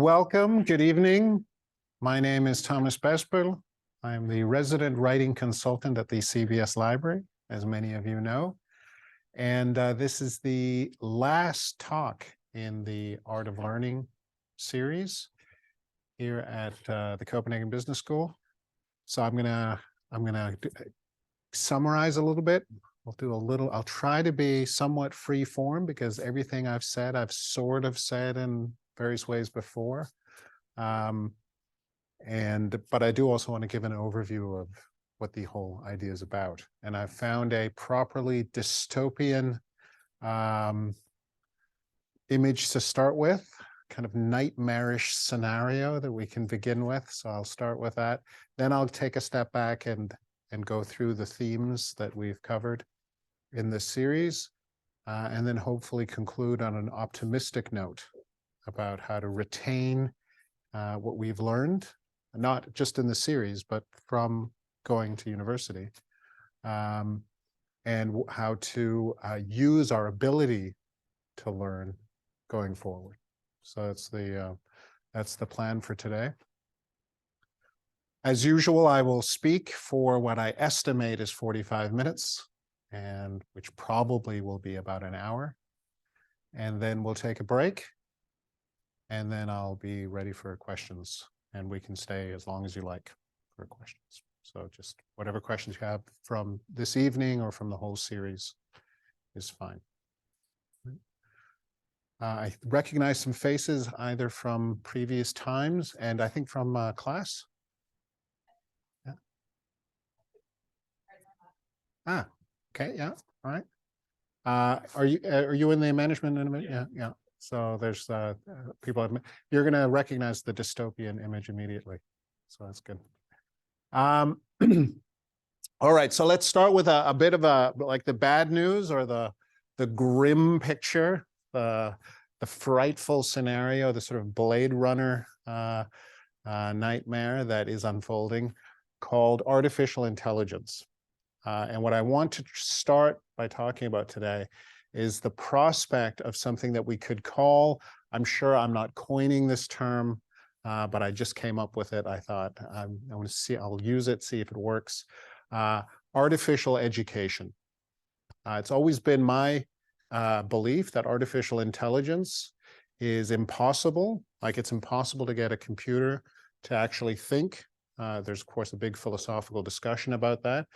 Welcome, good evening. My name is Thomas Bespel. I'm the resident writing consultant at the CBS Library, as many of you know. And this is the last talk in the Art of Learning series here at the Copenhagen Business School. So I'm gonna summarize a little bit. I'll try to be somewhat free form because everything I've said, I've sort of said in various ways before. But I do also want to give an overview of what the whole idea is about. And I've found a properly dystopian image to start with, kind of nightmarish scenario that we can begin with. So I'll start with that. Then I'll take a step back and go through the themes that we've covered in this series, and then hopefully conclude on an optimistic note about how to retain what we've learned, not just in the series, but from going to university, and how to use our ability to learn going forward. So that's the plan for today. As usual, I will speak for what I estimate is 45 minutes, and which probably will be about an hour. And then we'll take a break, and then I'll be ready for questions, and we can stay as long as you like for questions. So just whatever questions you have from this evening or from the whole series is fine. I recognize some faces either from previous times and I think from class. Yeah. Ah, okay, yeah, all right. Are you in the management? Yeah. So there's people. You're going to recognize the dystopian image immediately, so that's good. All right, so let's start with a bit of like the bad news or the grim picture, the frightful scenario, the sort of Blade Runner nightmare that is unfolding, called artificial intelligence. And what I want to start by talking about today is the prospect of something that we could call, I'm sure I'm not coining this term, but I just came up with it. I thought I want to see, I'll use it, see if it works. Artificial education. It's always been my belief that artificial intelligence is impossible. Like it's impossible to get a computer to actually think. There's, of course, a big philosophical discussion about that.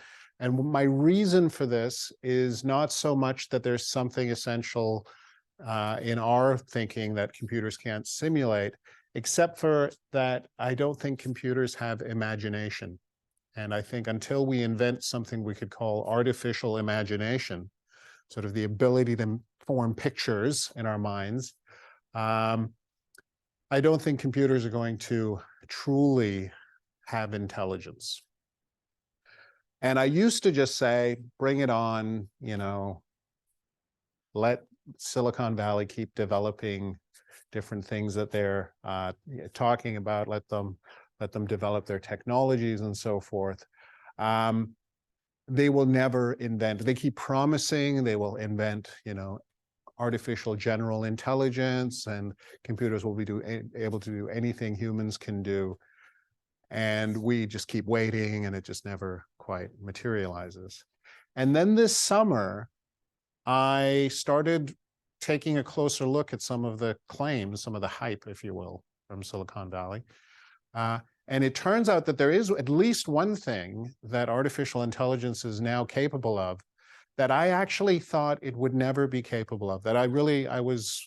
And my reason for this is not so much that there's something essential in our thinking that computers can't simulate, except for that I don't think computers have imagination. And I think until we invent something we could call artificial imagination, sort of the ability to form pictures in our minds, I don't think computers are going to truly have intelligence. And I used to just say, bring it on, you know, let Silicon Valley keep developing different things that they're talking about, let them develop their technologies and so forth. They will never invent, they keep promising they will invent, you know, artificial general intelligence, and computers will be able to do anything humans can do. And we just keep waiting, and it just never quite materializes. And then this summer, I started taking a closer look at some of the claims, some of the hype, if you will, from Silicon Valley. And it turns out that there is at least one thing that artificial intelligence is now capable of that I actually thought it would never be capable of, that I was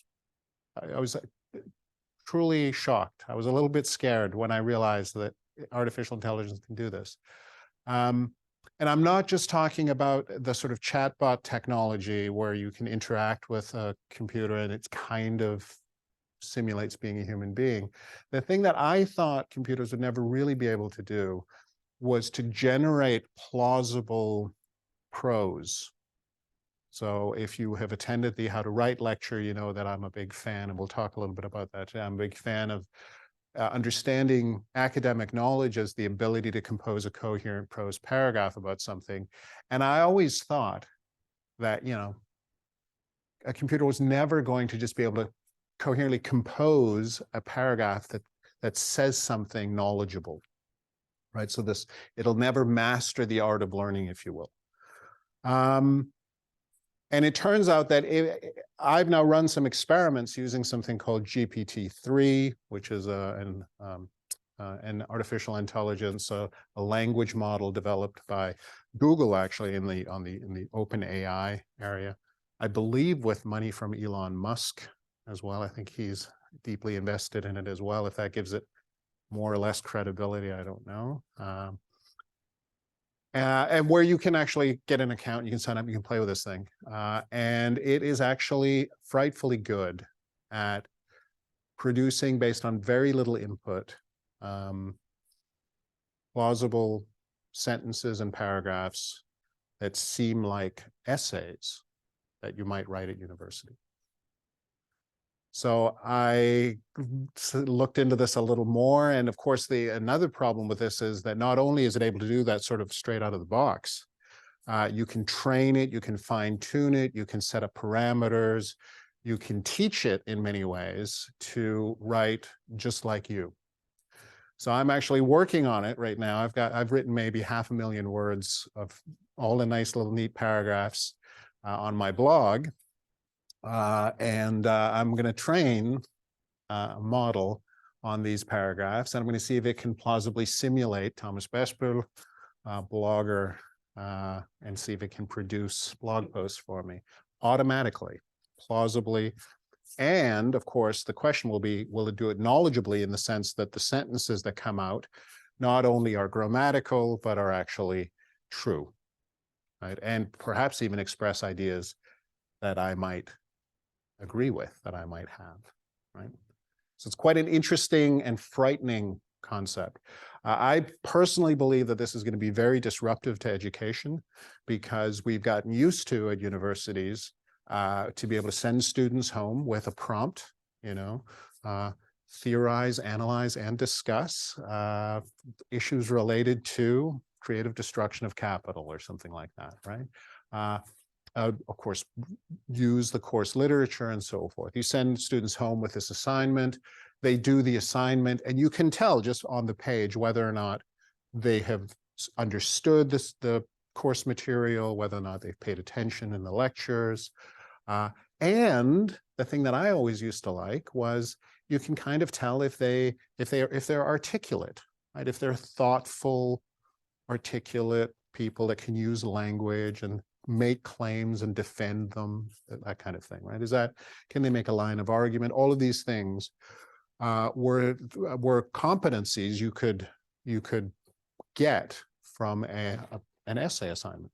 truly shocked. I was a little bit scared when I realized that artificial intelligence can do this. And I'm not just talking about the sort of chatbot technology where you can interact with a computer and it's kind of simulates being a human being. The thing that I thought computers would never really be able to do was to generate plausible prose. So if you have attended the How to Write lecture, you know that I'm a big fan, and we'll talk a little bit about that. I'm a big fan of understanding academic knowledge as the ability to compose a coherent prose paragraph about something. And I always thought that, you know, a computer was never going to just be able to coherently compose a paragraph that says something knowledgeable, right? So it'll never master the art of learning, if you will. And it turns out that I've now run some experiments using something called GPT-3, which is an artificial intelligence, a language model developed by Google, actually, in the OpenAI area. I believe with money from Elon Musk as well. I think he's deeply invested in it as well. If that gives it more or less credibility, I don't know. And where you can actually get an account, you can sign up, you can play with this thing. And it is actually frightfully good at producing, based on very little input, plausible sentences and paragraphs that seem like essays that you might write at university. So I looked into this a little more, and of course another problem with this is that not only is it able to do that sort of straight out of the box, you can train it, you can fine tune it, you can set up parameters, you can teach it in many ways to write just like you. So I'm actually working on it right now. I've written maybe 500,000 words of all the nice little neat paragraphs on my blog. I'm going to train a model on these paragraphs, and I'm going to see if it can plausibly simulate Thomas Bespel, blogger, and see if it can produce blog posts for me automatically, plausibly. And of course, the question will be, will it do it knowledgeably, in the sense that the sentences that come out not only are grammatical, but are actually true, right? And perhaps even express ideas that I might agree with, that I might have, right? So it's quite an interesting and frightening concept. I personally believe that this is going to be very disruptive to education, because we've gotten used to at universities to be able to send students home with a prompt, theorize, analyze, and discuss issues related to creative destruction of capital or something like that, right? Of course, use the course literature and so forth. You send students home with this assignment, they do the assignment, and you can tell just on the page whether or not they have understood the course material, whether or not they've paid attention in the lectures. And the thing that I always used to like was you can kind of tell if they're articulate, right? If they're thoughtful, articulate people that can use language and make claims and defend them, that kind of thing, right? Can they make a line of argument? All of these things were competencies you could get from an essay assignment.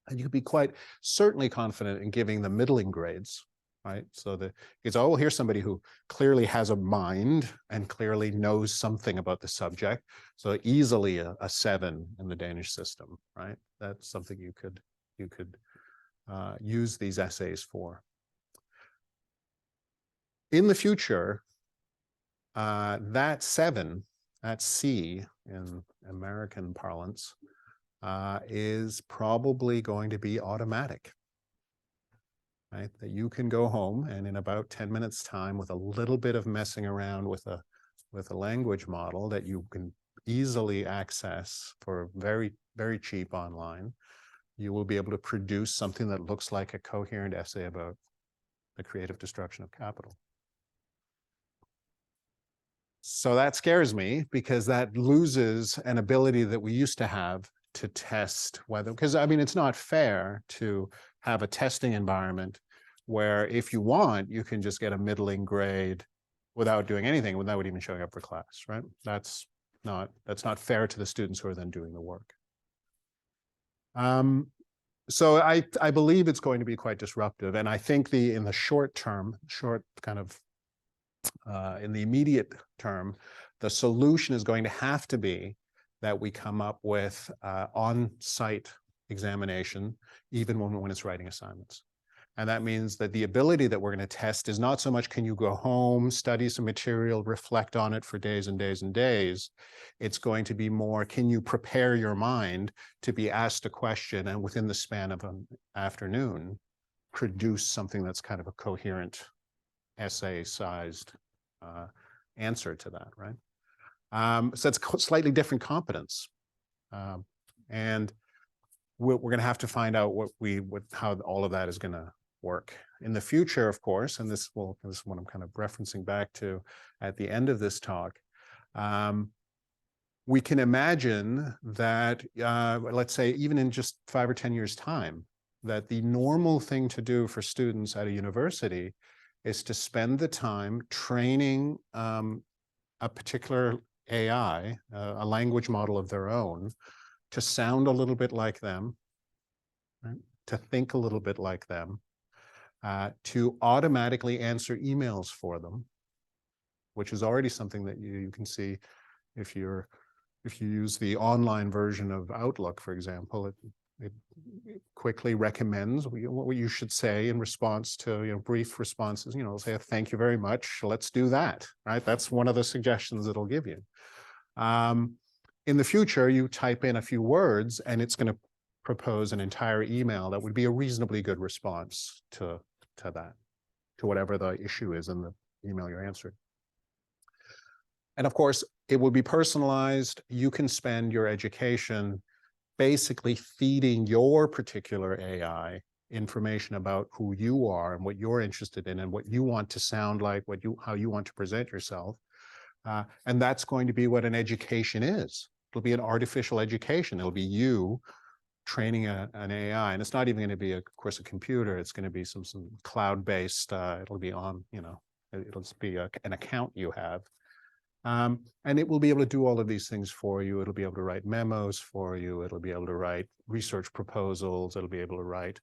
And you could be quite certainly confident in giving them middling grades, right? So it's, oh, here's somebody who clearly has a mind and clearly knows something about the subject. So easily a 7 in the Danish system, right? That's something you could use these essays for. In the future, that 7, that C in American parlance, is probably going to be automatic, right? That you can go home and in about 10 minutes time, with a little bit of messing around with a language model that you can easily access for very, very cheap online, you will be able to produce something that looks like a coherent essay about the creative destruction of capital. So that scares me, because that loses an ability that we used to have to test whether, because I mean, it's not fair to have a testing environment where if you want, you can just get a middling grade without doing anything, without even showing up for class, right? That's not fair to the students who are then doing the work. So I believe it's going to be quite disruptive. And I think in the short term, in the immediate term, the solution is going to have to be that we come up with on-site examination, even when it's writing assignments. And that means that the ability that we're going to test is not so much, can you go home, study some material, reflect on it for days and days and days. It's going to be more, can you prepare your mind to be asked a question and within the span of an afternoon, produce something that's kind of a coherent essay-sized answer to that, right? So it's a slightly different competence. And we're going to have to find out how all of that is going to work in the future, of course. And this is what I'm kind of referencing back to at the end of this talk. We can imagine that, let's say, even in just 5 or 10 years' time, that the normal thing to do for students at a university is to spend the time training a particular AI, a language model of their own, to sound a little bit like them, right? To think a little bit like them, to automatically answer emails for them, which is already something that you can see if you use the online version of Outlook, for example. It quickly recommends what you should say in response to brief responses. It'll say, thank you very much, let's do that, right? That's one of the suggestions it'll give you. In the future, you type in a few words and it's going to propose an entire email that would be a reasonably good response to that, to whatever the issue is in the email you're answering. And of course, it will be personalized. You can spend your education basically feeding your particular AI information about who you are and what you're interested in and what you want to sound like, how you want to present yourself. And that's going to be what an education is. It'll be an artificial education. It'll be you training an AI, and it's not even going to be, of course, a computer. It's going to be some cloud-based. It'll be on, it'll just be an account you have, and it will be able to do all of these things for you. It'll be able to write memos for you. It'll be able to write research proposals. It'll be able to write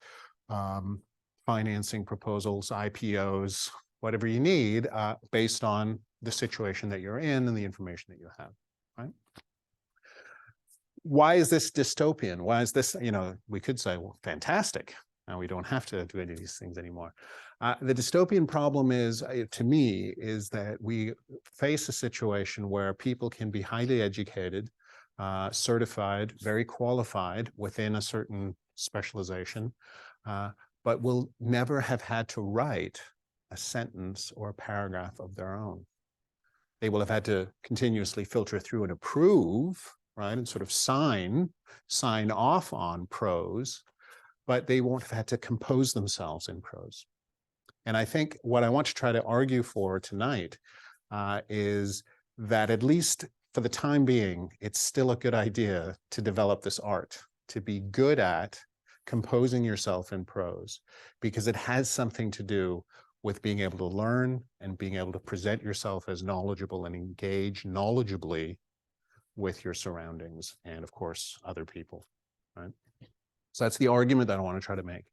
financing proposals, IPOs, whatever you need, based on the situation that you're in and the information that you have, right? Why is this dystopian? Why is this, we could say, well, fantastic. Now we don't have to do any of these things anymore. The dystopian problem is, to me, is that we face a situation where people can be highly educated, certified, very qualified within a certain specialization, but will never have had to write a sentence or a paragraph of their own. They will have had to continuously filter through and approve, right, and sort of sign off on prose, but they won't have had to compose themselves in prose. And I think what I want to try to argue for tonight is that, at least for the time being, it's still a good idea to develop this art, to be good at composing yourself in prose, because it has something to do with being able to learn and being able to present yourself as knowledgeable and engage knowledgeably with your surroundings and, of course, other people, right? So that's the argument that I want to try to make.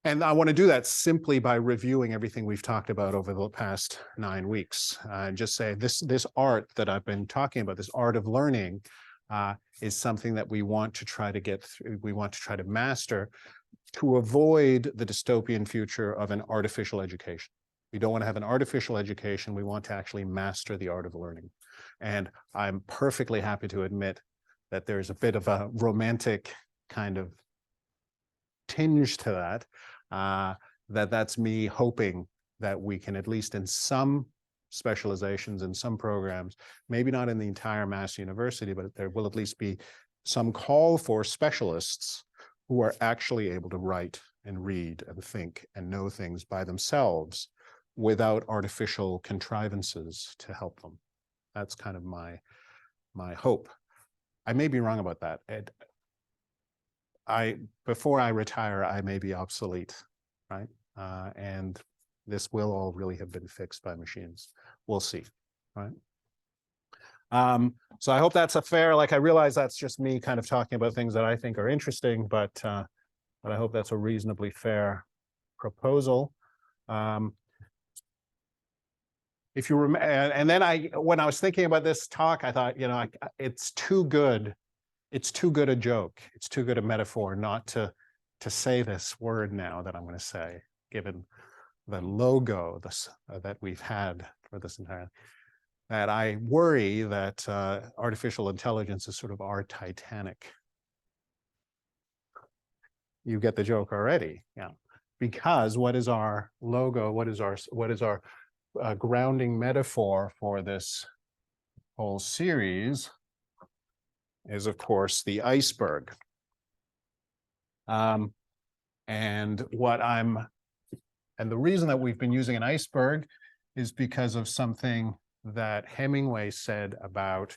And I want to do that simply by reviewing everything we've talked about over the past 9 weeks. And just say this art that I've been talking about, this art of learning, is something that we want to try to get through, we want to try to master, to avoid the dystopian future of an artificial education. We don't want to have an artificial education. We want to actually master the art of learning. And I'm perfectly happy to admit that there's a bit of a romantic kind of tinge to that, that's me hoping that we can, at least in some specializations, in some programs, maybe not in the entire Mass University, but there will at least be some call for specialists who are actually able to write and read and think and know things by themselves without artificial contrivances to help them. That's kind of my hope. I may be wrong about that. Before I retire, I may be obsolete, right? And this will all really have been fixed by machines. We'll see, right? So I hope that's a fair, I realize that's just me kind of talking about things that I think are interesting, but I hope that's a reasonably fair proposal. If you remember, and then when I was thinking about this talk, I thought, it's too good. It's too good a joke. It's too good a metaphor not to say this word now that I'm going to say, given the logo that we've had for this entire, that I worry that artificial intelligence is sort of our Titanic. You get the joke already, yeah. because what is our logo? What is our grounding metaphor for this whole series is, of course, the iceberg. And the reason that we've been using an iceberg is because of something that Hemingway said about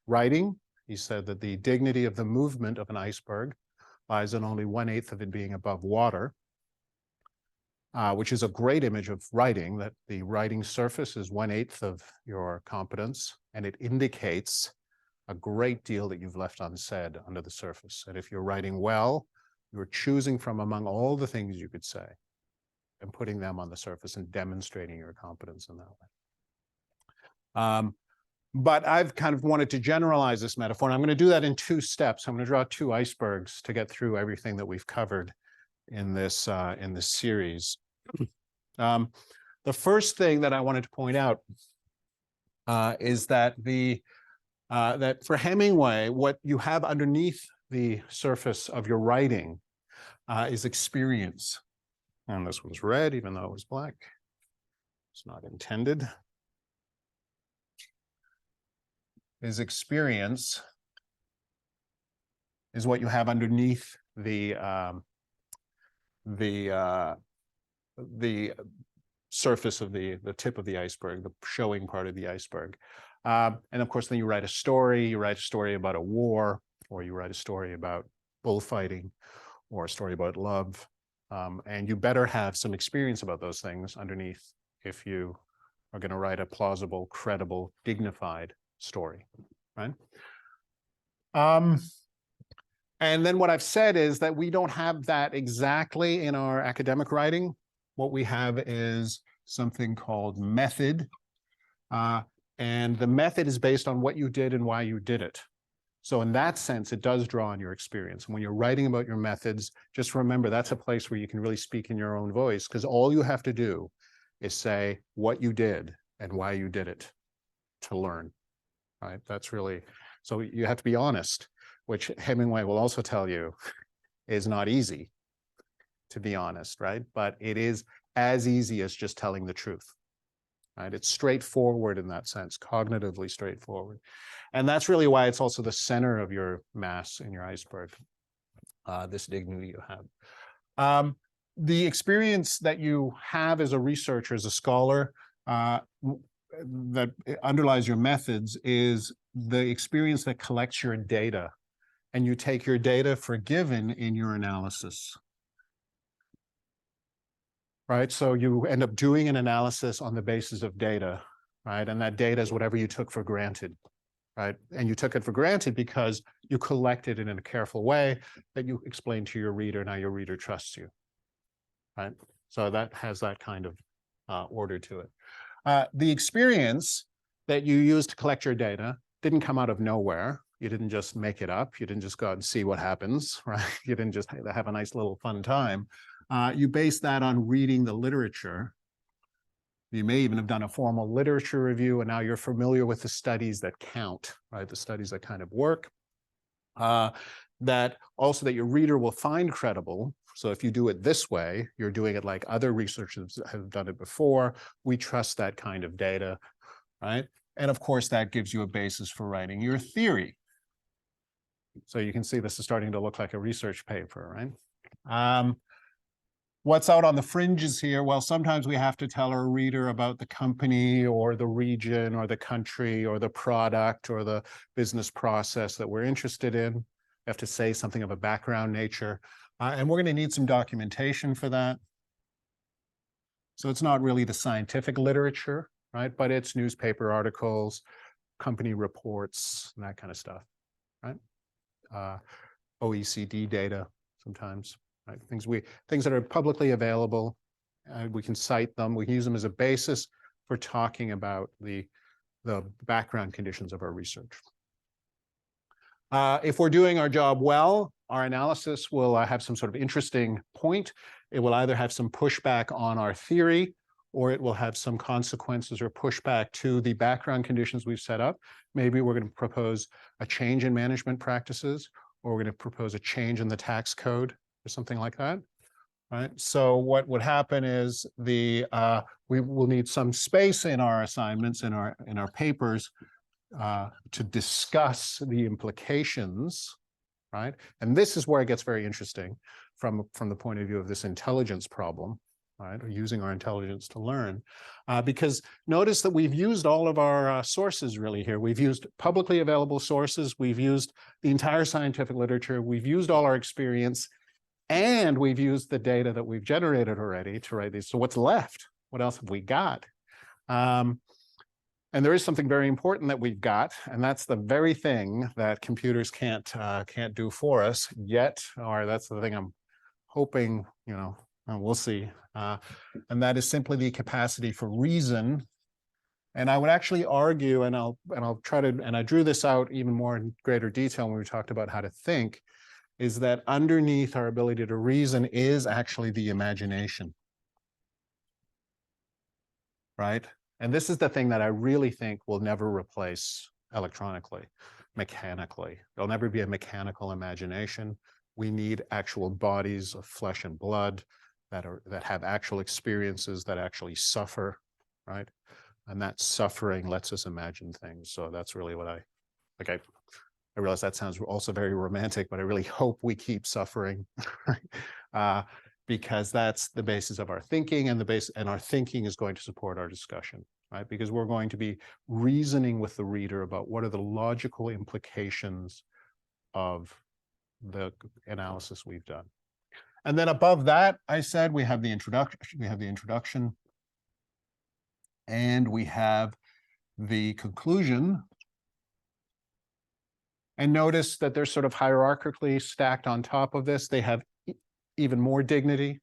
writing. He said that the dignity of the movement of an iceberg lies in only 1/8 of it being above water, which is a great image of writing, that the writing surface is 1/8 of your competence, and it indicates a great deal that you've left unsaid under the surface. And if you're writing well, you're choosing from among all the things you could say and putting them on the surface and demonstrating your competence in that way. But I've kind of wanted to generalize this metaphor, and I'm going to do that in 2 steps. I'm going to draw 2 icebergs to get through everything that we've covered in this series. The first thing that I wanted to point out is that that for Hemingway, what you have underneath the surface of your writing is experience. And this was red, even though it was black. It's not intended. Is experience is what you have underneath the surface of the tip of the iceberg, the showing part of the iceberg. And of course, then you write a story about a war, or you write a story about bullfighting, or a story about love. And you better have some experience about those things underneath if you are going to write a plausible, credible, dignified story, right? And then what I've said is that we don't have that exactly in our academic writing. What we have is something called method. And the method is based on what you did and why you did it. So in that sense, it does draw on your experience. And when you're writing about your methods, just remember that's a place where you can really speak in your own voice, because all you have to do is say what you did and why you did it to learn, right? That's really, so you have to be honest, which Hemingway will also tell you is not easy, to be honest, right? But it is as easy as just telling the truth, right? It's straightforward in that sense, cognitively straightforward. And that's really why it's also the center of your mass in your iceberg, this dignity you have. The experience that you have as a researcher, as a scholar, that underlies your methods is the experience that collects your data, and you take your data for given in your analysis. Right, so you end up doing an analysis on the basis of data, right? And that data is whatever you took for granted, right? And you took it for granted because you collected it in a careful way that you explained to your reader. Now your reader trusts you, right? So that has that kind of order to it. The experience that you used to collect your data didn't come out of nowhere. You didn't just make it up. You didn't just go out and see what happens, right? You didn't just have a nice little fun time. You base that on reading the literature. You may even have done a formal literature review, and now you're familiar with the studies that count, right? The studies that kind of work. That also that your reader will find credible. So if you do it this way, you're doing it like other researchers have done it before. We trust that kind of data, right? And of course, that gives you a basis for writing your theory. So you can see this is starting to look like a research paper, right? What's out on the fringes here? Well, sometimes we have to tell our reader about the company or the region or the country or the product or the business process that we're interested in. We have to say something of a background nature. And we're going to need some documentation for that. So it's not really the scientific literature, right? But it's newspaper articles, company reports, and that kind of stuff, right? OECD data sometimes. Right? Things that are publicly available, we can cite them. We can use them as a basis for talking about the background conditions of our research. If we're doing our job well, our analysis will have some sort of interesting point. It will either have some pushback on our theory, or it will have some consequences or pushback to the background conditions we've set up. Maybe we're going to propose a change in management practices, or we're going to propose a change in the tax code, or something like that. right? So what would happen is we will need some space in our assignments, in our papers, to discuss the implications, right? And this is where it gets very interesting from the point of view of this intelligence problem, right? Or using our intelligence to learn, because notice that we've used all of our sources really here. We've used publicly available sources. We've used the entire scientific literature. We've used all our experience, and we've used the data that we've generated already to write these. So what's left? What else have we got? And there is something very important that we've got, and that's the very thing that computers can't do for us yet, or that's the thing I'm hoping, we'll see. And that is simply the capacity for reason. And I would actually argue, and I'll try to, and I drew this out even more in greater detail when we talked about how to think, is that underneath our ability to reason is actually the imagination, right? And this is the thing that I really think will never replace electronically, mechanically. There'll never be a mechanical imagination. We need actual bodies of flesh and blood that have actual experiences, that actually suffer, right? And that suffering lets us imagine things. So that's really what I realize that sounds also very romantic, but I really hope we keep suffering, because that's the basis of our thinking, and our thinking is going to support our discussion, right? Because we're going to be reasoning with the reader about what are the logical implications of the analysis we've done. And then above that, I said we have the introduction, and we have the conclusion. And notice that they're sort of hierarchically stacked on top of this. They have even more dignity,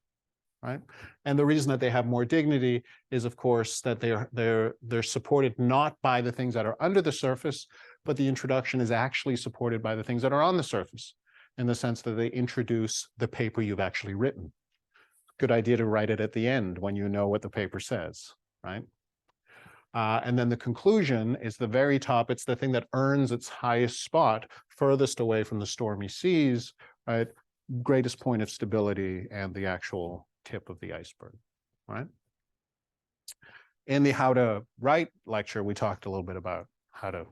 right? And the reason that they have more dignity is, of course, that they're supported not by the things that are under the surface, but the introduction is actually supported by the things that are on the surface, in the sense that they introduce the paper you've actually written. Good idea to write it at the end when you know what the paper says, right? And then the conclusion is the very top. It's the thing that earns its highest spot, furthest away from the stormy seas, right? Greatest point of stability and the actual tip of the iceberg, right? In the How to Write lecture, we talked a little bit about how to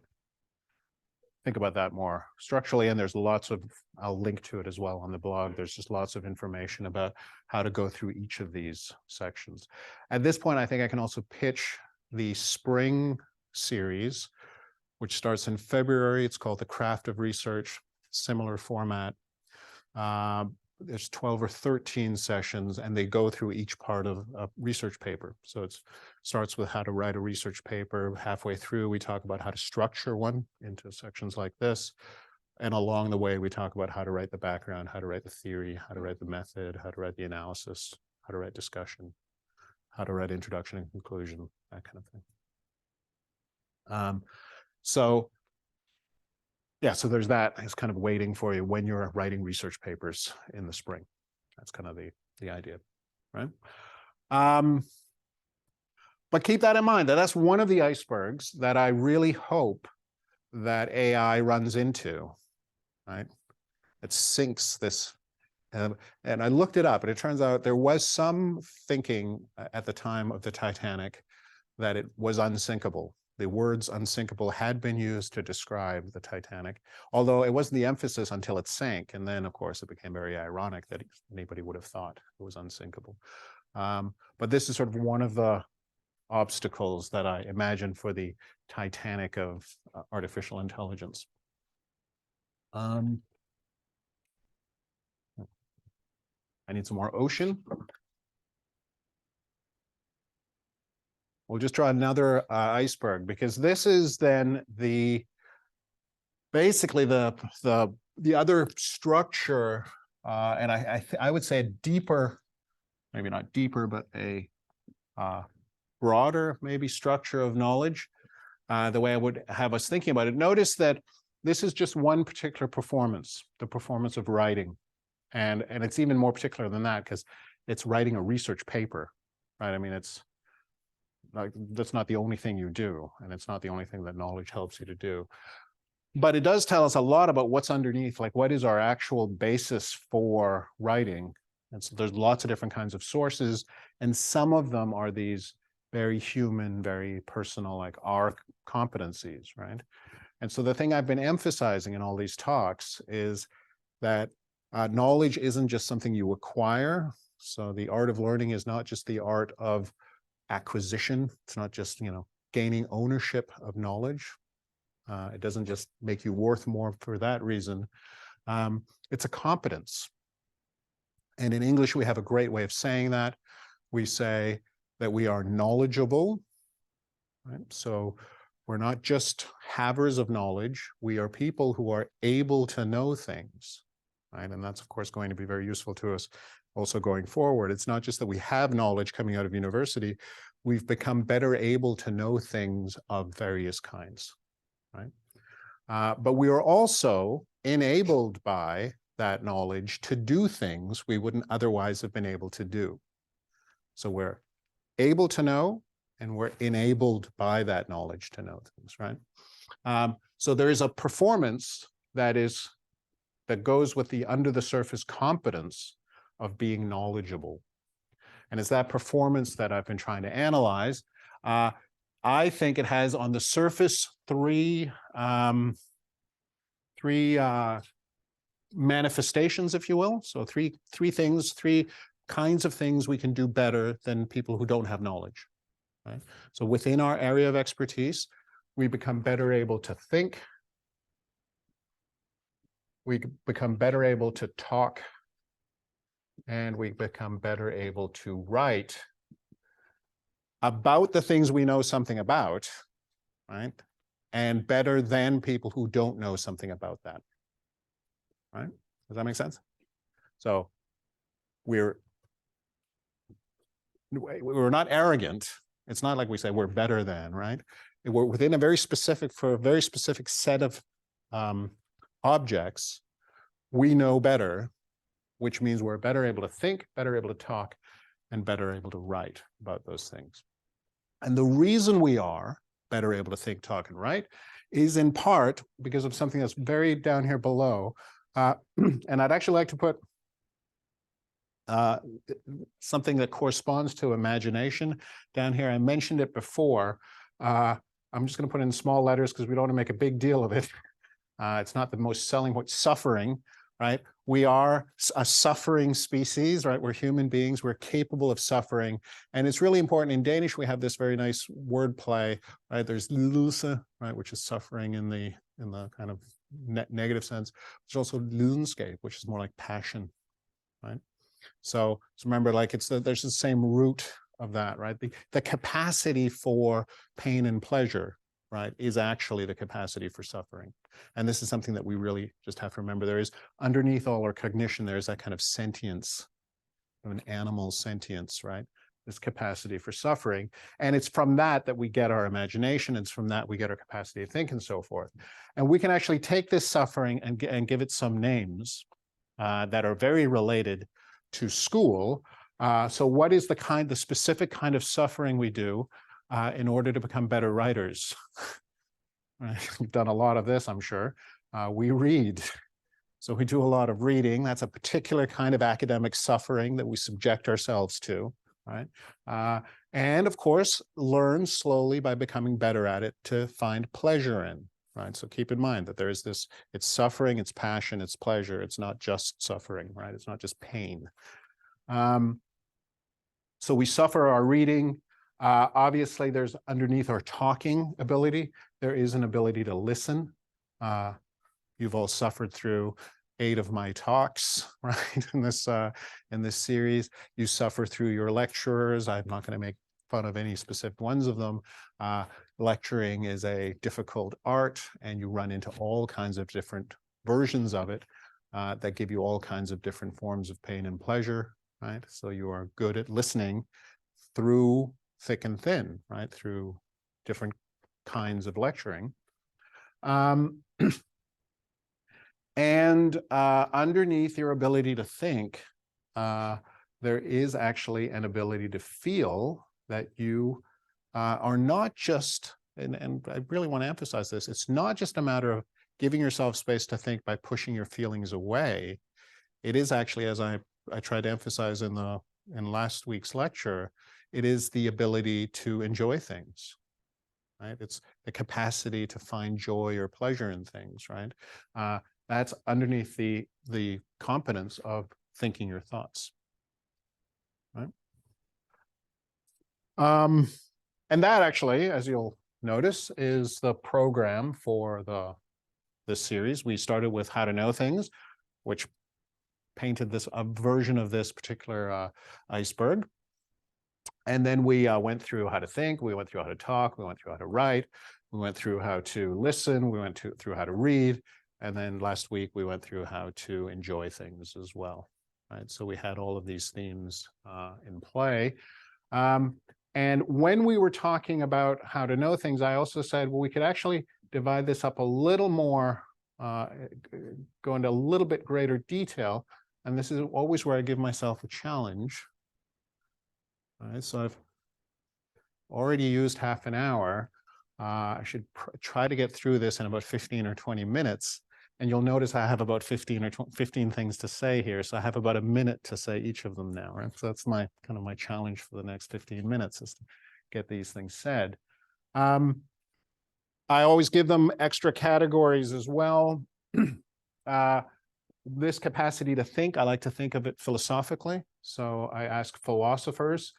think about that more structurally, and there's lots of, I'll link to it as well on the blog. There's just lots of information about how to go through each of these sections. At this point, I think I can also pitch the spring series, which starts in February. It's called The Craft of Research, similar format. There's 12 or 13 sessions, and they go through each part of a research paper. So it starts with how to write a research paper. Halfway through, we talk about how to structure one into sections like this. And along the way, we talk about how to write the background, how to write the theory, how to write the method, how to write the analysis, how to write discussion, how to write introduction and conclusion, that kind of thing. So so there's that. It's kind of waiting for you when you're writing research papers in the spring. That's kind of the idea, right? But keep that in mind, that's one of the icebergs that I really hope that AI runs into, right? It sinks this. And I looked it up, and it turns out there was some thinking at the time of the Titanic that it was unsinkable. The words unsinkable had been used to describe the Titanic, although it wasn't the emphasis until it sank. And then, of course, it became very ironic that anybody would have thought it was unsinkable. But this is sort of one of the obstacles that I imagine for the Titanic of artificial intelligence. I need some more ocean. We'll just draw another iceberg, because this is then basically the other structure, and I would say a deeper, maybe not deeper, but a broader maybe structure of knowledge, the way I would have us thinking about it. Notice that this is just one particular performance, the performance of writing. And it's even more particular than that, because it's writing a research paper, right? I mean, it's like, that's not the only thing you do, and it's not the only thing that knowledge helps you to do. But it does tell us a lot about what's underneath, like what is our actual basis for writing, And so there's lots of different kinds of sources, and some of them are these very human, very personal, like our competencies, right? And so the thing I've been emphasizing in all these talks is that knowledge isn't just something you acquire. So the art of learning is not just the art of acquisition. It's not just, gaining ownership of knowledge. It doesn't just make you worth more for that reason. It's a competence. And in English, we have a great way of saying that. We say that we are knowledgeable, right? So we're not just havers of knowledge. We are people who are able to know things, right? And that's, of course, going to be very useful to us also going forward. It's not just that we have knowledge coming out of university. We've become better able to know things of various kinds, right? But we are also enabled by that knowledge to do things we wouldn't otherwise have been able to do. So we're able to know, and we're enabled by that knowledge to know things, right? So there is a performance that goes with the under the surface competence of being knowledgeable. And it's that performance that I've been trying to analyze. I think it has on the surface three manifestations, if you will. So three kinds of things we can do better than people who don't have knowledge, right? So within our area of expertise, we become better able to think. We become better able to talk, and we become better able to write about the things we know something about, right? And better than people who don't know something about that, right? Does that make sense? So we're not arrogant. It's not like we say we're better than, right? We're within a very specific set of objects. We know better, which means we're better able to think, better able to talk, and better able to write about those things. And the reason we are better able to think, talk, and write is in part because of something that's very down here below. And I'd actually like to put something that corresponds to imagination down here. I mentioned it before. I'm just going to put it in small letters because we don't want to make a big deal of it. It's not the most selling point. Suffering, right? We are a suffering species, right? We're human beings. We're capable of suffering. And it's really important. In Danish, we have this very nice word play, right? There's lidelse, right? Which is suffering in the kind of negative sense. There's also lidenskab, which is more like passion, right? So remember, like there's the same root of that, right? The capacity for pain and pleasure, right, is actually the capacity for suffering. And this is something that we really just have to remember. There is, underneath all our cognition, there's that kind of sentience, of an animal's sentience, right? This capacity for suffering. And it's from that we get our imagination. It's from that we get our capacity to think and so forth. And we can actually take this suffering and give it some names that are very related to school. So what is the specific kind of suffering we do in order to become better writers? We've done a lot of this, I'm sure. We read. So we do a lot of reading. That's a particular kind of academic suffering that we subject ourselves to, right? And of course, learn slowly by becoming better at it to find pleasure in, right? So keep in mind that there is this, it's suffering, it's passion, it's pleasure. It's not just suffering, right? It's not just pain. So we suffer our reading. Obviously, there's underneath our talking ability, there is an ability to listen. You've all suffered through 8 of my talks, right? In this series, you suffer through your lecturers. I'm not going to make fun of any specific ones of them. Lecturing is a difficult art, and you run into all kinds of different versions of it that give you all kinds of different forms of pain and pleasure, right? So you are good at listening through thick and thin, right? Through different kinds of lecturing. And underneath your ability to think, there is actually an ability to feel that you are not just, and I really want to emphasize this, it's not just a matter of giving yourself space to think by pushing your feelings away. It is actually, as I I tried to emphasize in last week's lecture, it is the ability to enjoy things, right? It's the capacity to find joy or pleasure in things, right? That's underneath the competence of thinking your thoughts, right? And that actually, as you'll notice, is the program for this series. We started with how to know things, which painted a version of this particular iceberg. And then we went through how to think, we went through how to talk, we went through how to write, we went through how to listen, we went through how to read, and then last week we went through how to enjoy things as well, right? So we had all of these themes in play. And when we were talking about how to know things, I also said, well, we could actually divide this up a little more, go into a little bit greater detail. And this is always where I give myself a challenge. All right, so I've already used half an hour. I should try to get through this in about 15 or 20 minutes. And you'll notice I have about 15 things to say here. So I have about a minute to say each of them now, right? So that's my kind of my challenge for the next 15 minutes is to get these things said. I always give them extra categories as well. This capacity to think, I like to think of it philosophically. So I ask philosophers,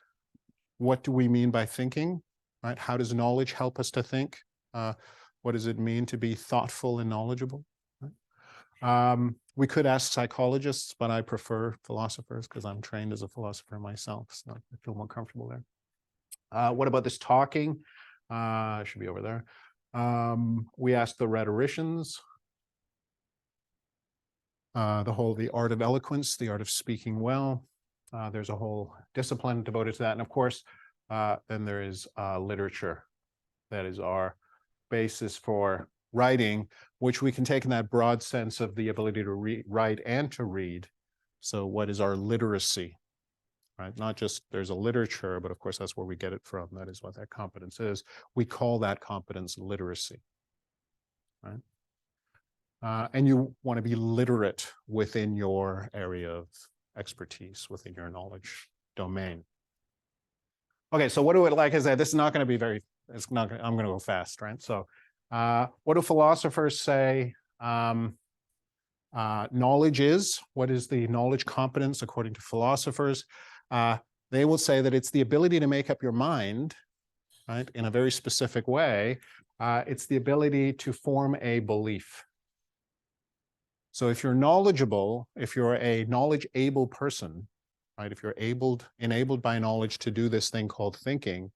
what do we mean by thinking, right? How does knowledge help us to think? What does it mean to be thoughtful and knowledgeable? We could ask psychologists, but I prefer philosophers because I'm trained as a philosopher myself, so I feel more comfortable there. What about this talking? Should be over there. We asked the rhetoricians, the art of eloquence, the art of speaking well. There's a whole discipline devoted to that. And of course, then there is literature. That is our basis for writing, which we can take in that broad sense of the ability to write and to read. So what is our literacy, right? Not just there's a literature, but of course, that's where we get it from. That is what that competence is. We call that competence literacy, right? And you want to be literate within your area of expertise, within your knowledge domain. Okay, so what do it, like I said, this is not going to be very, it's not, I'm going to go fast, right? So what do philosophers say knowledge is? What is the knowledge competence according to philosophers? They will say that it's the ability to make up your mind, right, in a very specific way. It's the ability to form a belief. So if you're knowledgeable, if you're a knowledge-able person, right, if you're enabled by knowledge to do this thing called thinking,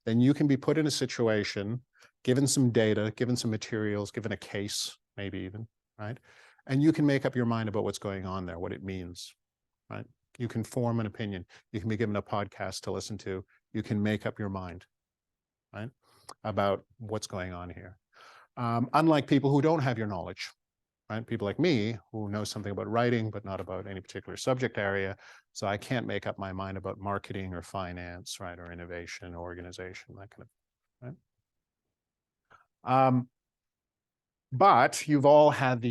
then you can be put in a situation, given some data, given some materials, given a case, maybe even, right? And you can make up your mind about what's going on there, what it means, right? You can form an opinion. You can be given a podcast to listen to. You can make up your mind, right, about what's going on here. Unlike people who don't have your knowledge, right? People like me who know something about writing, but not about any particular subject area. So I can't make up my mind about marketing or finance, right? Or innovation, or organization, that kind of, right? But you've all had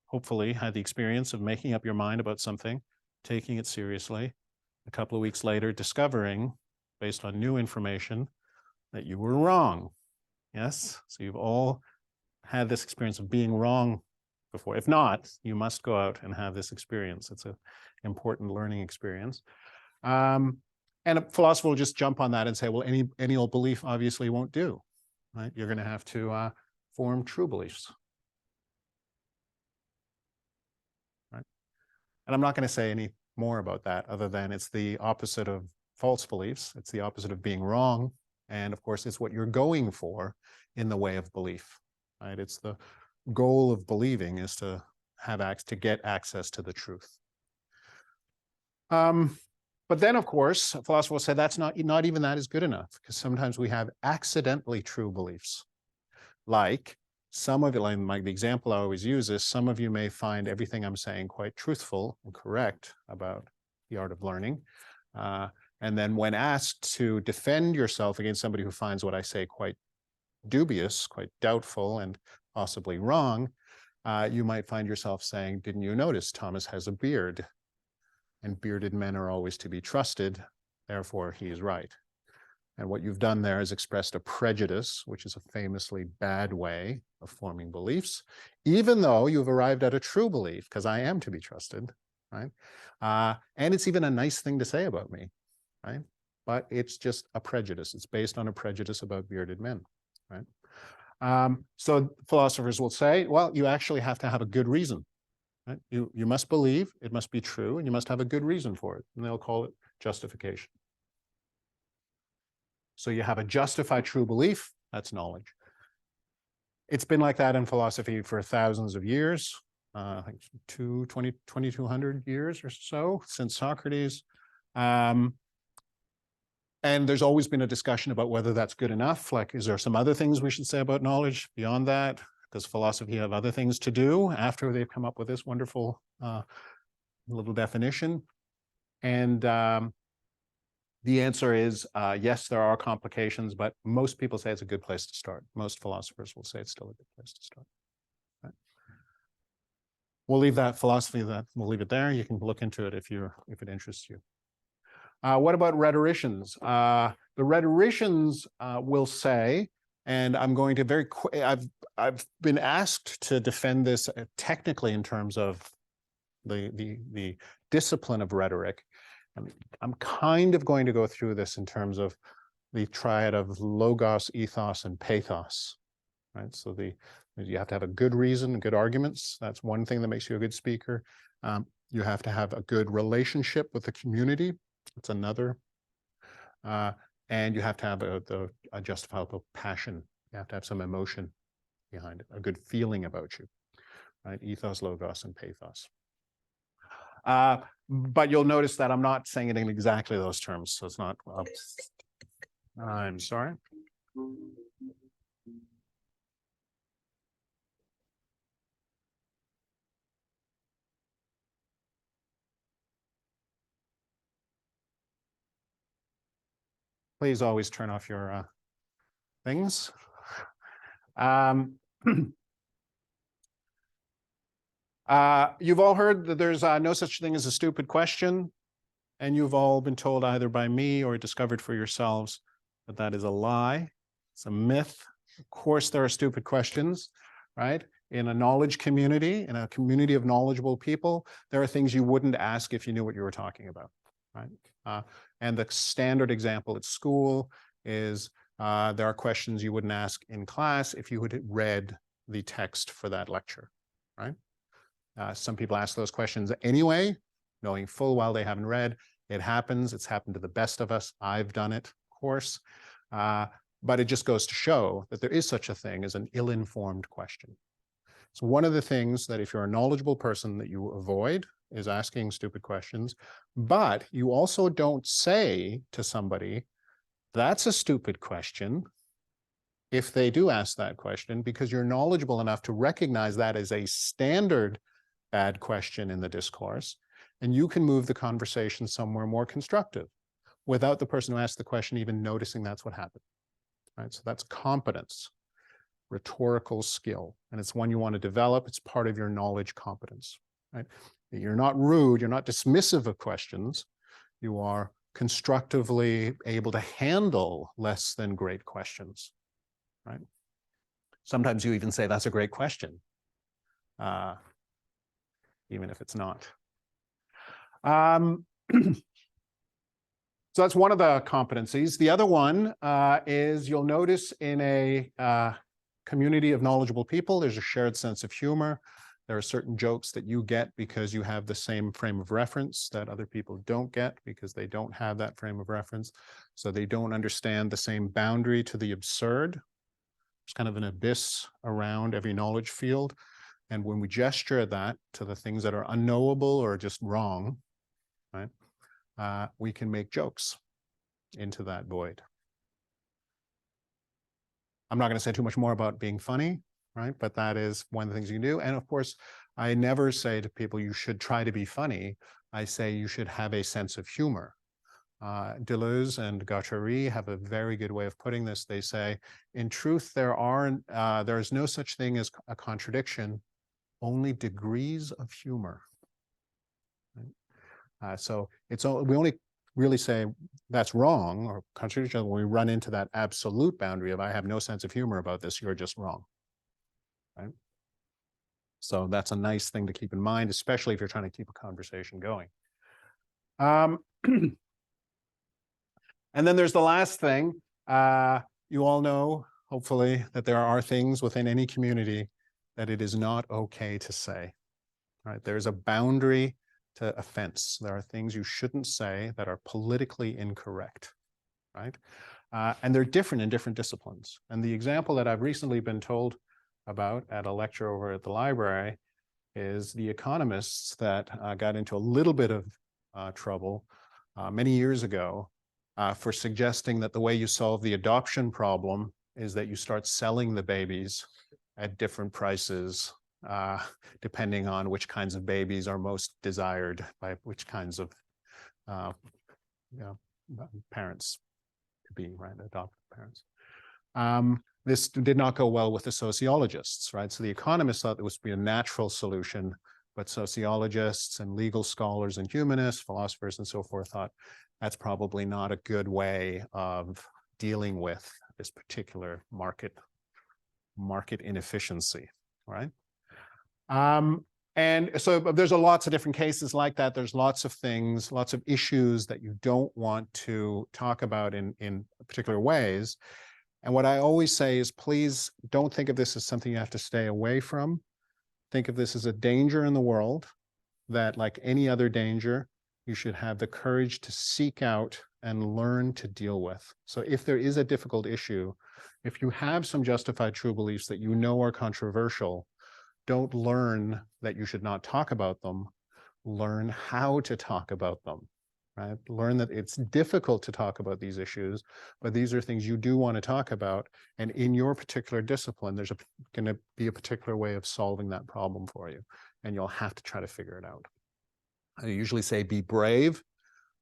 hopefully had the experience of making up your mind about something, taking it seriously, a couple of weeks later, discovering, based on new information, that you were wrong. Yes? So you've all had this experience of being wrong before. If not, you must go out and have this experience. It's an important learning experience. And a philosopher will just jump on that and say, well, any old belief obviously won't do, right? You're going to have to form true beliefs. Right? And I'm not going to say any more about that other than it's the opposite of false beliefs. It's the opposite of being wrong. And of course, it's what you're going for in the way of belief, right? It's the goal of believing is to get access to the truth. But then, of course, a philosopher will say that's not even that is good enough, because sometimes we have accidentally true beliefs. Like some of it, like the example I always use is some of you may find everything I'm saying quite truthful and correct about the art of learning. And then when asked to defend yourself against somebody who finds what I say quite dubious, quite doubtful, and possibly wrong, you might find yourself saying, didn't you notice Thomas has a beard? and bearded men are always to be trusted, therefore he is right. And what you've done there is expressed a prejudice, which is a famously bad way of forming beliefs, even though you've arrived at a true belief, because I am to be trusted, right? And it's even a nice thing to say about me, right? But it's just a prejudice. It's based on a prejudice about bearded men, right? So philosophers will say, well, you actually have to have a good reason, right? You must believe, it must be true, and you must have a good reason for it. And they'll call it justification. So you have a justified true belief, that's knowledge. It's been like that in philosophy for thousands of years, I think 2,200 years or so since Socrates. And there's always been a discussion about whether that's good enough. Like, is there some other things we should say about knowledge beyond that? Does philosophy have other things to do after they've come up with this wonderful little definition? And the answer is yes, there are complications, but most people say it's a good place to start. Most philosophers will say it's still a good place to start. Right. We'll leave that philosophy, we'll leave it there. You can look into it if it interests you. What about rhetoricians? The rhetoricians will say, and I'm going to I've been asked to defend this technically in terms of the discipline of rhetoric. I'm kind of going to go through this in terms of the triad of logos, ethos, and pathos, right? So you have to have a good reason, good arguments. That's one thing that makes you a good speaker. You have to have a good relationship with the community. That's another. And you have to have a justifiable passion. You have to have some emotion behind it, a good feeling about you, right? Ethos, logos, and pathos. But you'll notice that I'm not saying it in exactly those terms. So it's not, I'm sorry. Please always turn off your things. You've all heard that there's no such thing as a stupid question, and you've all been told either by me or discovered for yourselves that that is a lie. It's a myth. Of course, there are stupid questions, right? In a knowledge community, in a community of knowledgeable people, there are things you wouldn't ask if you knew what you were talking about, right? And the standard example at school is there are questions you wouldn't ask in class if you had read the text for that lecture, right? Some people ask those questions anyway, knowing full well they haven't read. It happens. It's happened to the best of us. I've done it, of course. But it just goes to show that there is such a thing as an ill-informed question. So one of the things that if you're a knowledgeable person that you avoid is asking stupid questions, but you also don't say to somebody, that's a stupid question, if they do ask that question, because you're knowledgeable enough to recognize that as a standard bad question in the discourse, and you can move the conversation somewhere more constructive without the person who asked the question even noticing that's what happened, right? So that's competence, rhetorical skill, and it's one you want to develop. It's part of your knowledge competence, right? You're not rude, you're not dismissive of questions. You are constructively able to handle less than great questions, right? Sometimes you even say, that's a great question, even if it's not. So that's one of the competencies. The other one is you'll notice in a community of knowledgeable people, there's a shared sense of humor. There are certain jokes that you get because you have the same frame of reference that other people don't get because they don't have that frame of reference. So they don't understand the same boundary to the absurd. There's kind of an abyss around every knowledge field. And when we gesture that to the things that are unknowable or just wrong, right, we can make jokes into that void. I'm not going to say too much more about being funny, right? But that is one of the things you can do. And of course, I never say to people, you should try to be funny. I say you should have a sense of humor. Deleuze and Guattari have a very good way of putting this. They say, in truth, there is no such thing as a contradiction, only degrees of humor. Right? So we only really say that's wrong or contradictory when we run into that absolute boundary of I have no sense of humor about this, you're just wrong. Right? So that's a nice thing to keep in mind, especially if you're trying to keep a conversation going. And then there's the last thing. You all know, hopefully, that there are things within any community that it is not okay to say. Right? There's a boundary to offense. There are things you shouldn't say that are politically incorrect. Right? And they're different in different disciplines. And the example that I've recently been told about at a lecture over at the library is the economists that got into a little bit of trouble many years ago for suggesting that the way you solve the adoption problem is that you start selling the babies at different prices, depending on which kinds of babies are most desired by which kinds of parents to be, right, adopted parents. This did not go well with the sociologists, right? So the economists thought there was to be a natural solution, but sociologists and legal scholars and humanists, philosophers and so forth thought that's probably not a good way of dealing with this particular market inefficiency, right? And so there's lots of different cases like that. There's lots of things, lots of issues that you don't want to talk about in particular ways. And what I always say is, please don't think of this as something you have to stay away from. Think of this as a danger in the world that, like any other danger, you should have the courage to seek out and learn to deal with. So if there is a difficult issue, if you have some justified true beliefs that you know are controversial, don't learn that you should not talk about them. Learn how to talk about them. Right? Learn that it's difficult to talk about these issues, but these are things you do want to talk about. And in your particular discipline, there's going to be a particular way of solving that problem for you. And you'll have to try to figure it out. I usually say be brave,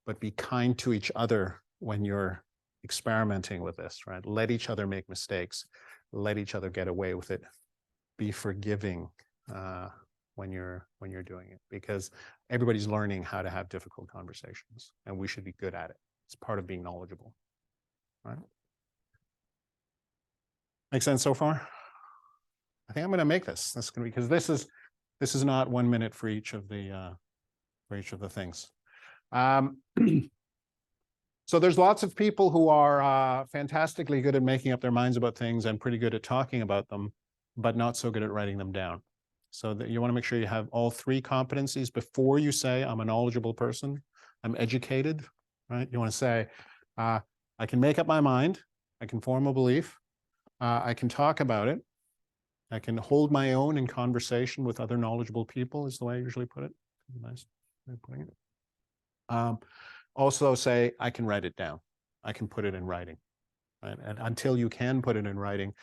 but be kind to each other when you're experimenting with this, right? Let each other make mistakes. Let each other get away with it. Be forgiving when you're doing it, because everybody's learning how to have difficult conversations, and we should be good at it. It's part of being knowledgeable, right? Make sense so far? I think I'm going to make this. This is going to be, because this is not 1 minute for each of the things. So there's lots of people who are fantastically good at making up their minds about things and pretty good at talking about them, but not so good at writing them down. So that you want to make sure you have all three competencies before you say, I'm a knowledgeable person, I'm educated, right? You want to say, I can make up my mind, I can form a belief, I can talk about it, I can hold my own in conversation with other knowledgeable people, is the way I usually put it. Nice way of putting it. Also say, I can write it down, I can put it in writing, right? And until you can put it in writing,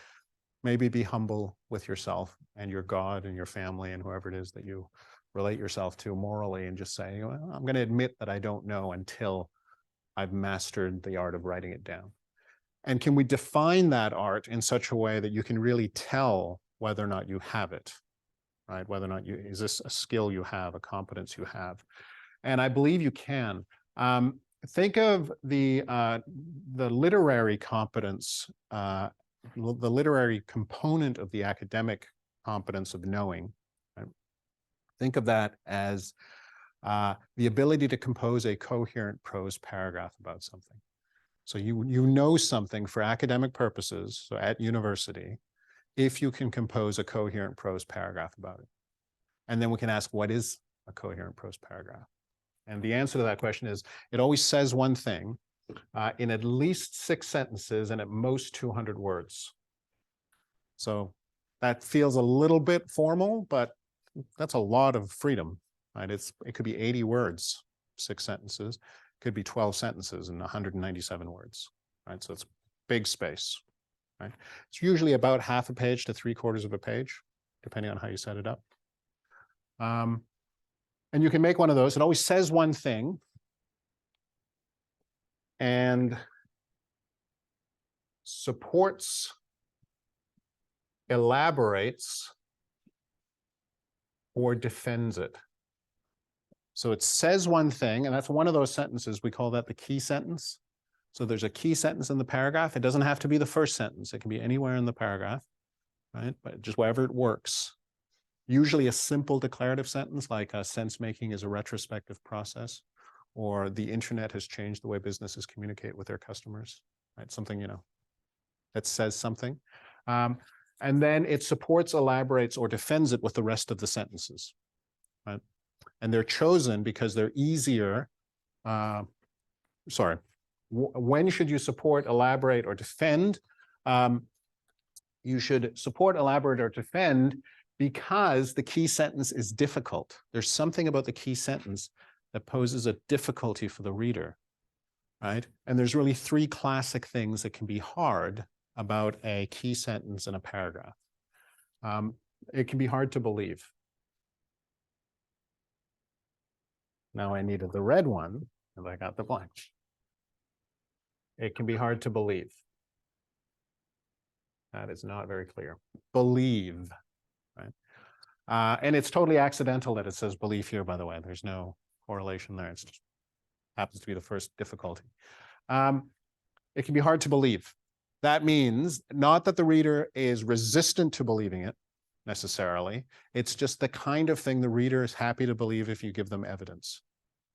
maybe be humble with yourself and your God and your family and whoever it is that you relate yourself to morally, and just say, well, I'm going to admit that I don't know until I've mastered the art of writing it down. And can we define that art in such a way that you can really tell whether or not you have it, right? Whether or not is this a skill you have, a competence you have? And I believe you can. Think of the literary competence, the literary component of the academic competence of knowing. Right? Think of that as the ability to compose a coherent prose paragraph about something. So you know something for academic purposes, so at university, if you can compose a coherent prose paragraph about it. And then we can ask, what is a coherent prose paragraph? And the answer to that question is, it always says one thing in at least 6 sentences and at most 200 words. So that feels a little bit formal, but that's a lot of freedom, right? It could be 80 words, 6 sentences, could be 12 sentences and 197 words, right? So it's big space, right? It's usually about half a page to 3/4 of a page, depending on how you set it up. And you can make one of those. It always says one thing and supports, elaborates, or defends it. So it says one thing, and that's one of those sentences. We call that the key sentence. So there's a key sentence in the paragraph. It doesn't have to be the first sentence. It can be anywhere in the paragraph, right? But just wherever it works. Usually a simple declarative sentence like sense making is a retrospective process, or the internet has changed the way businesses communicate with their customers, right? Something, that says something. And then it supports, elaborates, or defends it with the rest of the sentences, right? And they're chosen because they're easier. When should you support, elaborate, or defend? You should support, elaborate, or defend because the key sentence is difficult. There's something about the key sentence that poses a difficulty for the reader, right? And there's really three classic things that can be hard about a key sentence in a paragraph. It can be hard to believe. Now I needed the red one, and I got the blank. It can be hard to believe. That is not very clear. Believe, right? And it's totally accidental that it says believe here, by the way. There's no correlation there. It just happens to be the first difficulty. It can be hard to believe. That means not that the reader is resistant to believing it necessarily. It's just the kind of thing the reader is happy to believe if you give them evidence.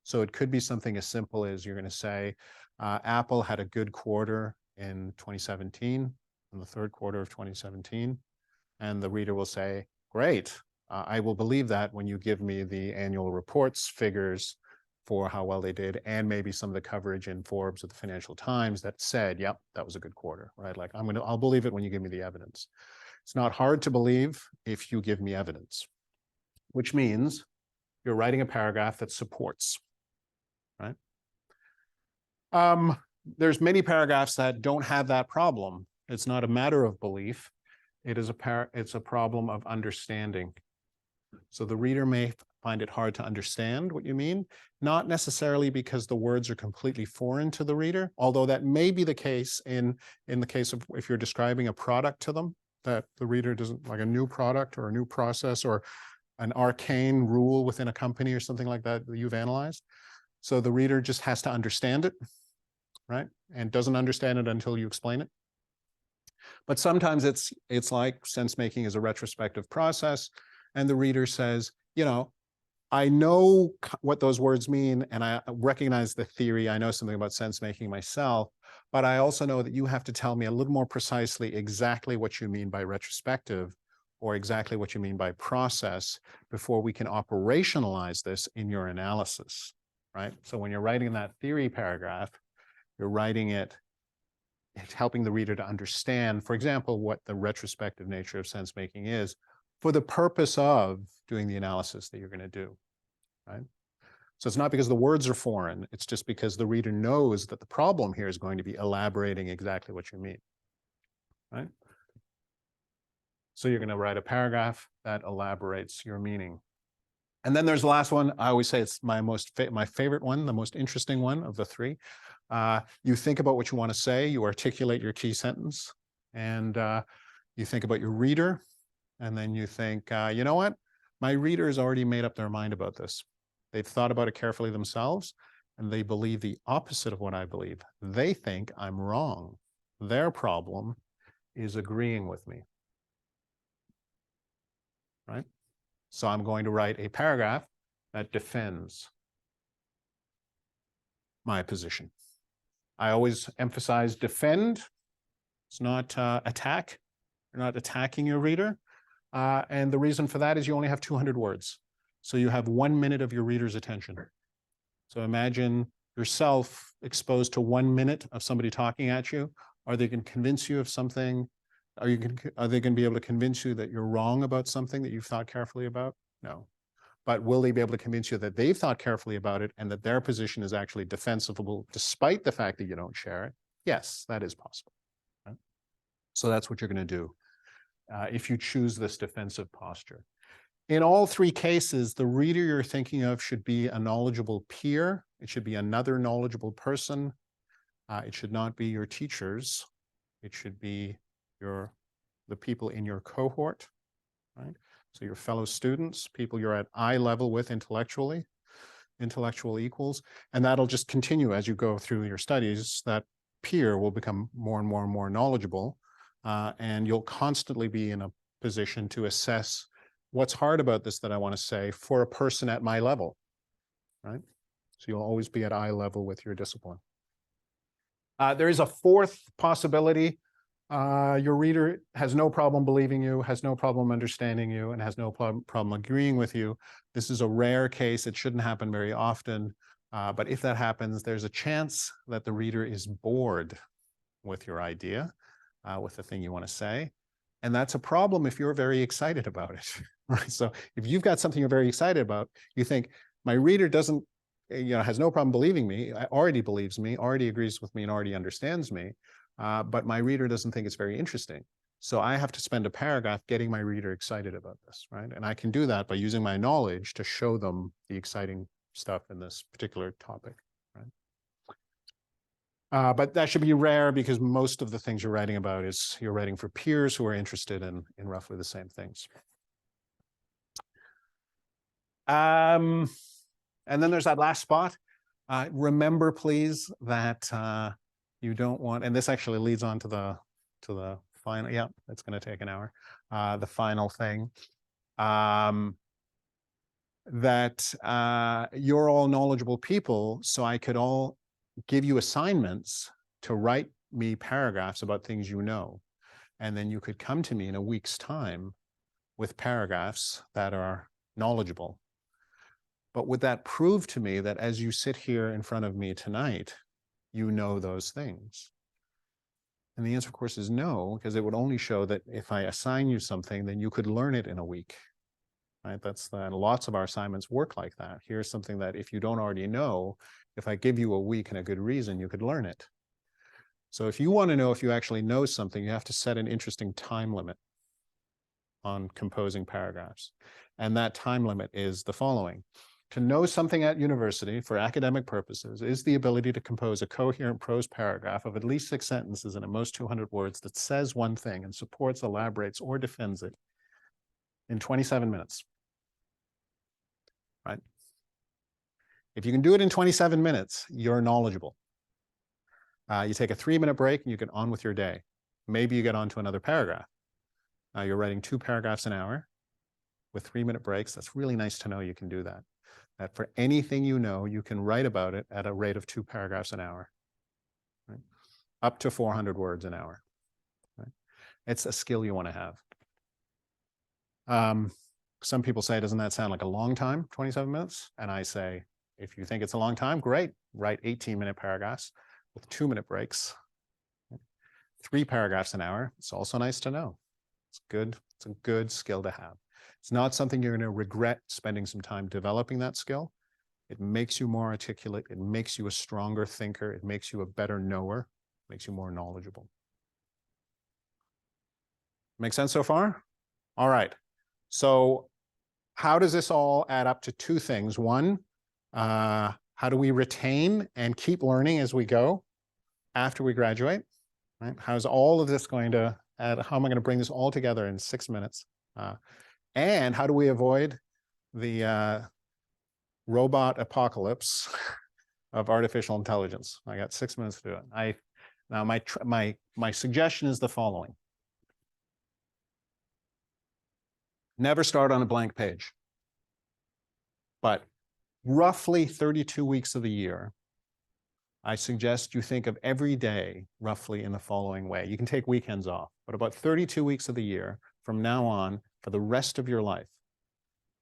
So it could be something as simple as you're going to say, Apple had a good quarter in 2017, in the third quarter of 2017. And the reader will say, great, I will believe that when you give me the annual reports figures for how well they did, and maybe some of the coverage in Forbes or the Financial Times that said, yep, that was a good quarter, right? Like I'll believe it when you give me the evidence. It's not hard to believe if you give me evidence, which means you're writing a paragraph that supports, right? There's many paragraphs that don't have that problem. It's not a matter of belief. It's a problem of understanding. So the reader may find it hard to understand what you mean, not necessarily because the words are completely foreign to the reader, although that may be the case in the case of if you're describing a product to them, that the reader doesn't, like a new product or a new process or an arcane rule within a company or something like that that you've analyzed. So the reader just has to understand it, right? And doesn't understand it until you explain it. But sometimes it's like sense making is a retrospective process, and the reader says, I know what those words mean, and I recognize the theory. I know something about sense making myself, but I also know that you have to tell me a little more precisely exactly what you mean by retrospective or exactly what you mean by process before we can operationalize this in your analysis, right? So when you're writing that theory paragraph, you're writing it, it's helping the reader to understand, for example, what the retrospective nature of sense making is for the purpose of doing the analysis that you're going to do, right? So it's not because the words are foreign, it's just because the reader knows that the problem here is going to be elaborating exactly what you mean, right? So you're going to write a paragraph that elaborates your meaning. And then there's the last one. I always say it's my favorite one, the most interesting one of the three. You think about what you want to say, you articulate your key sentence, and you think about your reader, and then you think, you know what? My reader has already made up their mind about this. They've thought about it carefully themselves, and they believe the opposite of what I believe. They think I'm wrong. Their problem is agreeing with me, right? So I'm going to write a paragraph that defends my position. I always emphasize defend. It's not attack. You're not attacking your reader. And the reason for that is you only have 200 words. So you have 1 minute of your reader's attention. So imagine yourself exposed to 1 minute of somebody talking at you. Are they going to convince you of something? Are they going to be able to convince you that you're wrong about something that you've thought carefully about? No. But will they be able to convince you that they've thought carefully about it and that their position is actually defensible despite the fact that you don't share it? Yes, that is possible. Right? So that's what you're going to do if you choose this defensive posture. In all three cases, the reader you're thinking of should be a knowledgeable peer. It should be another knowledgeable person. It should not be your teachers. It should be the people in your cohort, right? So your fellow students, people you're at eye level with intellectually. intellectual equals, and that'll just continue as you go through your studies. That peer will become more and more and more knowledgeable, and you'll constantly be in a position to assess what's hard about this that I want to say for a person at my level, right? So you'll always be at eye level with your discipline. There is a fourth possibility. Your reader has no problem believing you, has no problem understanding you, and has no problem agreeing with you. This is a rare case. It shouldn't happen very often. But if that happens, there's a chance that the reader is bored with your idea, with the thing you want to say. And that's a problem if you're very excited about it. Right? So if you've got something you're very excited about, you think, my reader doesn't, has no problem believing me, already believes me, already agrees with me, and already understands me. But my reader doesn't think it's very interesting. So I have to spend a paragraph getting my reader excited about this, right? And I can do that by using my knowledge to show them the exciting stuff in this particular topic, right? But that should be rare, because most of the things you're writing about is you're writing for peers who are interested in roughly the same things. And then there's that last spot. Remember, please, that you don't want, and this actually leads on to the final. Yeah, it's going to take an hour. The final thing, that you're all knowledgeable people, so I could all give you assignments to write me paragraphs about things you know, and then you could come to me in a week's time with paragraphs that are knowledgeable. But would that prove to me that as you sit here in front of me tonight, you know those things? And the answer, of course, is no, because it would only show that if I assign you something, then you could learn it in a week. Right? Lots of our assignments work like that. Here's something that if you don't already know, if I give you a week and a good reason, you could learn it. So if you want to know if you actually know something, you have to set an interesting time limit on composing paragraphs. And that time limit is the following. To know something at university for academic purposes is the ability to compose a coherent prose paragraph of at least 6 sentences and at most 200 words that says one thing and supports, elaborates, or defends it in 27 minutes. Right? If you can do it in 27 minutes, you're knowledgeable. You take a 3-minute break and you get on with your day. Maybe you get on to another paragraph. You're writing 2 paragraphs an hour with 3-minute breaks. That's really nice to know you can do that. That for anything you know, you can write about it at a rate of 2 paragraphs an hour, right? Up to 400 words an hour. Right? It's a skill you want to have. Some people say, doesn't that sound like a long time, 27 minutes? And I say, if you think it's a long time, great. Write 18-minute paragraphs with 2-minute breaks. 3 paragraphs an hour. It's also nice to know. It's good. It's a good skill to have. It's not something you're going to regret spending some time developing that skill. It makes you more articulate. It makes you a stronger thinker. It makes you a better knower. It makes you more knowledgeable. Make sense so far? All right. So how does this all add up to 2 things? One, how do we retain and keep learning as we go after we graduate? Right? How's all of this going to add? How am I going to bring this all together in 6 minutes? And how do we avoid the robot apocalypse of artificial intelligence? I got 6 minutes to do it. Now my suggestion is the following. Never start on a blank page. But roughly 32 weeks of the year, I suggest you think of every day roughly in the following way. You can take weekends off, but about 32 weeks of the year from now on, for the rest of your life,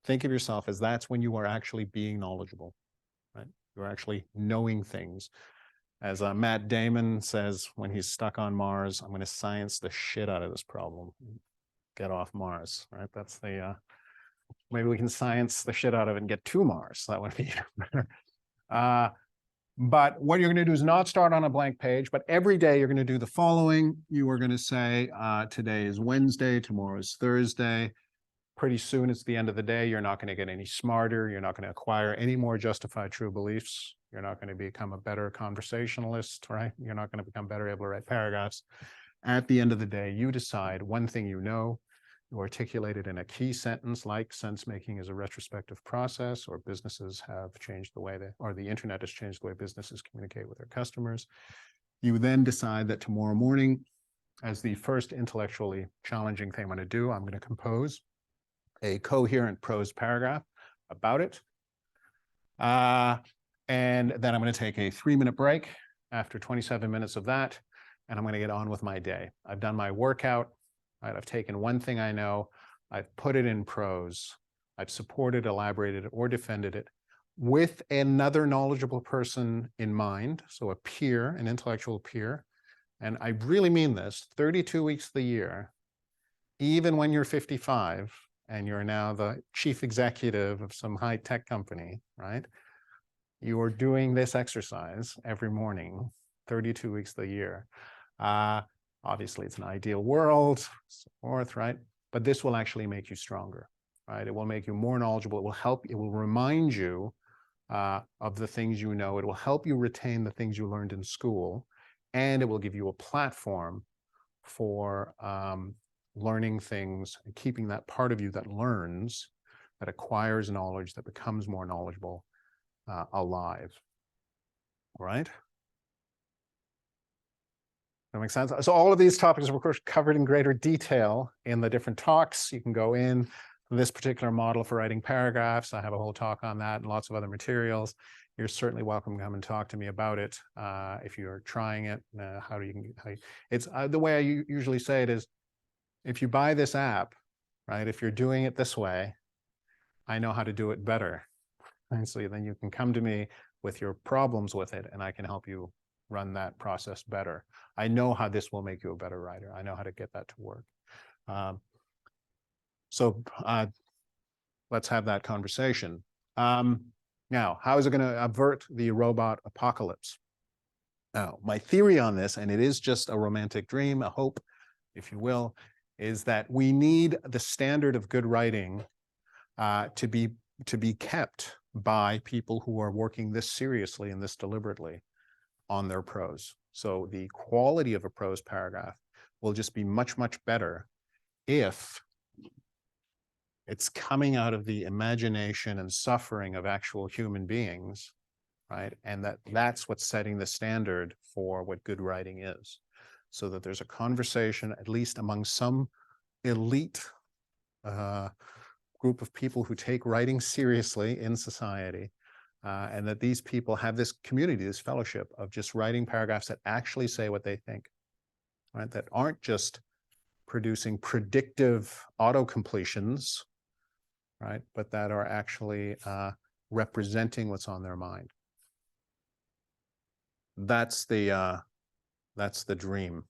think of yourself as that's when you are actually being knowledgeable, right? You're actually knowing things. As Matt Damon says when he's stuck on Mars, I'm going to science the shit out of this problem. Get off Mars, right? That's the, maybe we can science the shit out of it and get to Mars. That would be better. But what you're going to do is not start on a blank page, but every day you're going to do the following. You are going to say, today is Wednesday, tomorrow is Thursday. Pretty soon it's the end of the day. You're not going to get any smarter. You're not going to acquire any more justified true beliefs. You're not going to become a better conversationalist, right? You're not going to become better able to write paragraphs. At the end of the day, you decide one thing you know, You articulate it in a key sentence like sense making is a retrospective process, or businesses have changed the way or the internet has changed the way businesses communicate with their customers. You then decide that tomorrow morning, as the first intellectually challenging thing I'm going to do, I'm going to compose a coherent prose paragraph about it. And then I'm going to take a 3-minute break after 27 minutes of that, and I'm going to get on with my day. I've done my workout. Right? I've taken one thing I know, I've put it in prose, I've supported, elaborated, or defended it with another knowledgeable person in mind, so a peer, an intellectual peer. And I really mean this, 32 weeks of the year, even when you're 55 and you're now the chief executive of some high-tech company, right? You are doing this exercise every morning, 32 weeks of the year. Obviously, it's an ideal world, so forth, right? But this will actually make you stronger, right? It will make you more knowledgeable. It will help, it will remind you of the things you know. It will help you retain the things you learned in school, and it will give you a platform for learning things and keeping that part of you that learns, that acquires knowledge, that becomes more knowledgeable, alive, right? That makes sense. So all of these topics are, of course, covered in greater detail in the different talks. You can go in this particular model for writing paragraphs. I have a whole talk on that and lots of other materials. You're certainly welcome to come and talk to me about it if you're trying it. It's the way I usually say it is, if you buy this app, right? If you're doing it this way, I know how to do it better. And so then you can come to me with your problems with it, and I can help you run that process better. I know how this will make you a better writer. I know how to get that to work. Let's have that conversation. Now, how is it going to avert the robot apocalypse? Now, my theory on this, and it is just a romantic dream, a hope, if you will, is that we need the standard of good writing to be kept by people who are working this seriously and this deliberately on their prose. So the quality of a prose paragraph will just be much, much better if it's coming out of the imagination and suffering of actual human beings, right? And that's what's setting the standard for what good writing is. So that there's a conversation, at least among some elite group of people who take writing seriously in society, and that these people have this community, this fellowship of just writing paragraphs that actually say what they think, right? That aren't just producing predictive auto-completions, right? But that are actually representing what's on their mind. That's the dream.